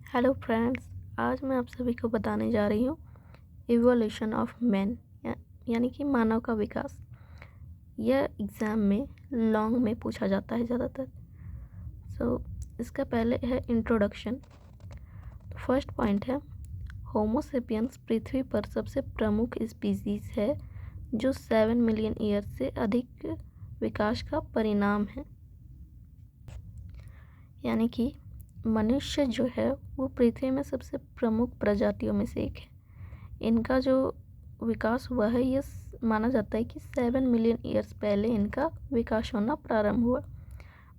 Hello friends, आज मैं आप सभी को बताने जा रही हूँ इवोल्यूशन ऑफ मैन यानी कि मानव का विकास। यह एग्ज़ाम में लॉन्ग में पूछा जाता है ज़्यादातर। इसका पहले है इंट्रोडक्शन। तो फर्स्ट पॉइंट है, होमो सेपियंस पृथ्वी पर सबसे प्रमुख स्पीसीज है जो 7 मिलियन ईयर से अधिक विकास का परिणाम है। यानी कि मनुष्य जो है वो पृथ्वी में सबसे प्रमुख प्रजातियों में से एक है। इनका जो विकास हुआ है ये माना जाता है कि 7 मिलियन ईयर्स पहले इनका विकास होना प्रारंभ हुआ।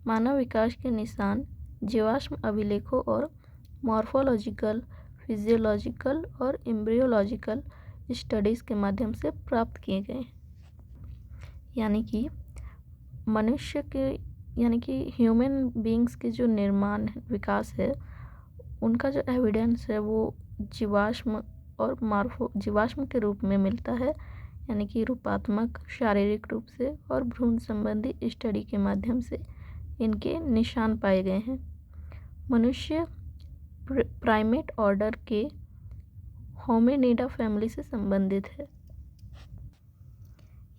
मानव विकास के निशान जीवाश्म अभिलेखों और मॉर्फोलॉजिकल, फिजियोलॉजिकल और एम्ब्रियोलॉजिकल स्टडीज़ के माध्यम से प्राप्त किए गए हैं। यानी कि मनुष्य के यानी कि ह्यूमन बींग्स के जो निर्माण विकास है उनका जो एविडेंस है वो जीवाश्म और जीवाश्म के रूप में मिलता है। यानी कि रूपात्मक, शारीरिक रूप से और भ्रूण संबंधी स्टडी के माध्यम से इनके निशान पाए गए हैं। मनुष्य प्राइमेट ऑर्डर के होमिनिडा फैमिली से संबंधित है।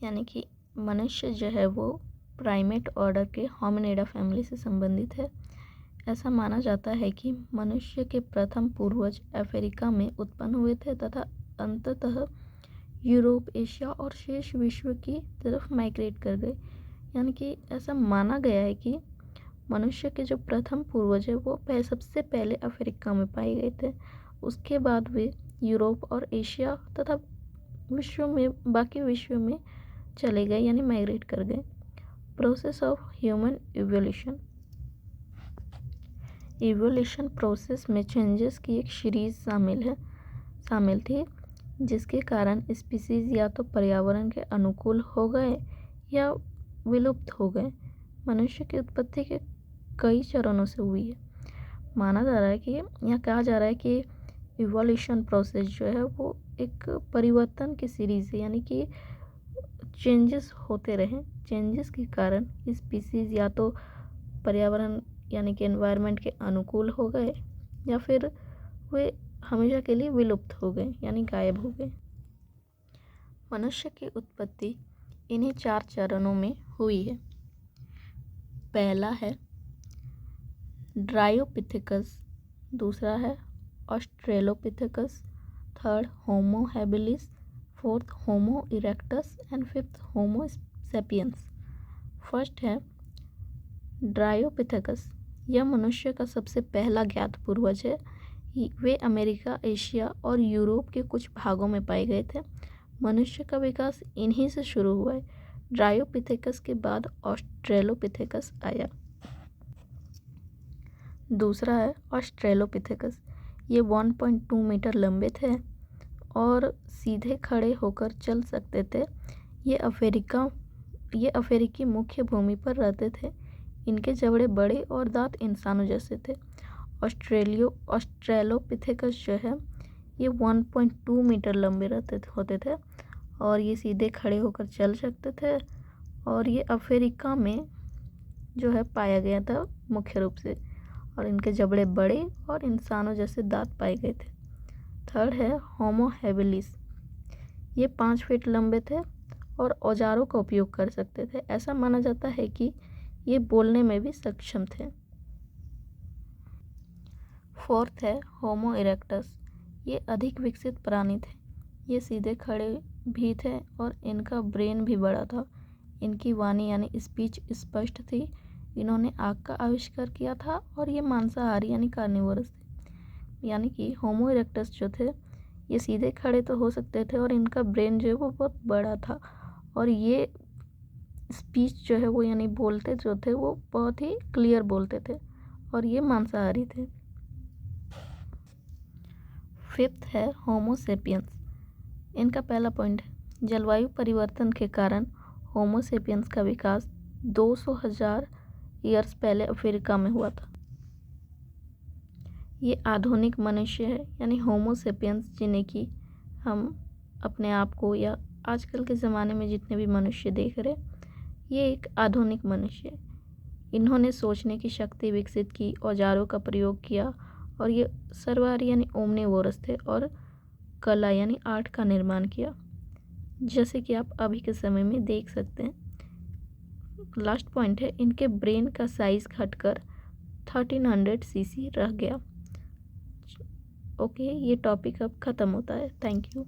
यानी कि मनुष्य जो है वो प्राइमेट ऑर्डर के होमिनिडा फैमिली से संबंधित है। ऐसा माना जाता है कि मनुष्य के प्रथम पूर्वज अफ्रीका में उत्पन्न हुए थे तथा अंततः यूरोप, एशिया और शेष विश्व की तरफ माइग्रेट कर गए। यानी कि ऐसा माना गया है कि मनुष्य के जो प्रथम पूर्वज है वो सबसे पहले अफ्रीका में पाए गए थे। उसके बाद वे यूरोप और एशिया तथा बाकी विश्व में चले गए, यानी माइग्रेट कर गए। Process of human evolution process में चेंजेस की एक सीरीज शामिल थी, जिसके कारण स्पीसीज या तो पर्यावरण के अनुकूल हो गए या विलुप्त हो गए। मनुष्य की उत्पत्ति के कई चरणों से हुई है। माना जा रहा है कि या कहा जा रहा है कि इवोल्यूशन प्रोसेस जो है वो एक परिवर्तन की सीरीज है। यानी कि चेंजेस होते रहे, चेंजेस के कारण स्पीसीज या तो पर्यावरण यानी कि एनवायरनमेंट के अनुकूल हो गए या फिर वे हमेशा के लिए विलुप्त हो गए, यानी गायब हो गए। मनुष्य की उत्पत्ति इन्हीं 4 चरणों में हुई है। पहला है ड्रायोपिथेकस, दूसरा है Australopithecus, third Homo habilis, fourth homo erectus and fifth homo sapiens. First है ड्रायोपिथेकस। यह मनुष्य का सबसे पहला ज्ञात पूर्वज है। वे अमेरिका, एशिया और यूरोप के कुछ भागों में पाए गए थे। मनुष्य का विकास इन्हीं से शुरू हुआ है। ड्रायोपिथेकस के बाद ऑस्ट्रेलोपिथेकस आया। दूसरा है ऑस्ट्रेलोपिथेकस। ये 1.2 मीटर लंबे थे और सीधे खड़े होकर चल सकते थे। ये अफ्रीकी मुख्य भूमि पर रहते थे। इनके जबड़े बड़े और दांत इंसानों जैसे थे। ऑस्ट्रेलोपिथेकस जो है ये 1.2 मीटर लंबे होते थे और ये सीधे खड़े होकर चल सकते थे और ये अफ्रीका में जो है पाया गया था मुख्य रूप से, और इनके जबड़े बड़े और इंसानों जैसे दांत पाए गए थे। थर्ड है होमो हैबिलिस। ये 5 फीट लंबे थे और औजारों का उपयोग कर सकते थे। ऐसा माना जाता है कि ये बोलने में भी सक्षम थे। फोर्थ है होमो इरेक्टस। ये अधिक विकसित प्राणी थे। ये सीधे खड़े भी थे और इनका ब्रेन भी बड़ा था। इनकी वाणी यानी स्पीच स्पष्ट थी। इन्होंने आग का आविष्कार किया था और ये मांसाहारी यानी कार्निवोरस थे। यानी कि होमो इरेक्टस जो थे ये सीधे खड़े तो हो सकते थे और इनका ब्रेन जो है वो बहुत बड़ा था और ये स्पीच जो है वो यानी बोलते जो थे वो बहुत ही क्लियर बोलते थे और ये मांसाहारी थे। फिफ्थ है होमो सेपियंस। इनका पहला पॉइंट है जलवायु परिवर्तन के कारण होमो सेपियंस का विकास 200,000 ईयर्स पहले अफ्रीका में हुआ था। ये आधुनिक मनुष्य है, यानी होमो सेपियंस जिन्हें कि हम अपने आप को या आजकल के ज़माने में जितने भी मनुष्य देख रहे, ये एक आधुनिक मनुष्य है। इन्होंने सोचने की शक्ति विकसित की, औजारों का प्रयोग किया और ये सर्वाहारी यानी ओमनिवोरस थे और कला यानी आर्ट का निर्माण किया, जैसे कि आप अभी के समय में देख सकते हैं। लास्ट पॉइंट है, इनके ब्रेन का साइज घटकर 1300 सीसी रह गया। ओके, ये टॉपिक अब ख़त्म होता है। Thank you.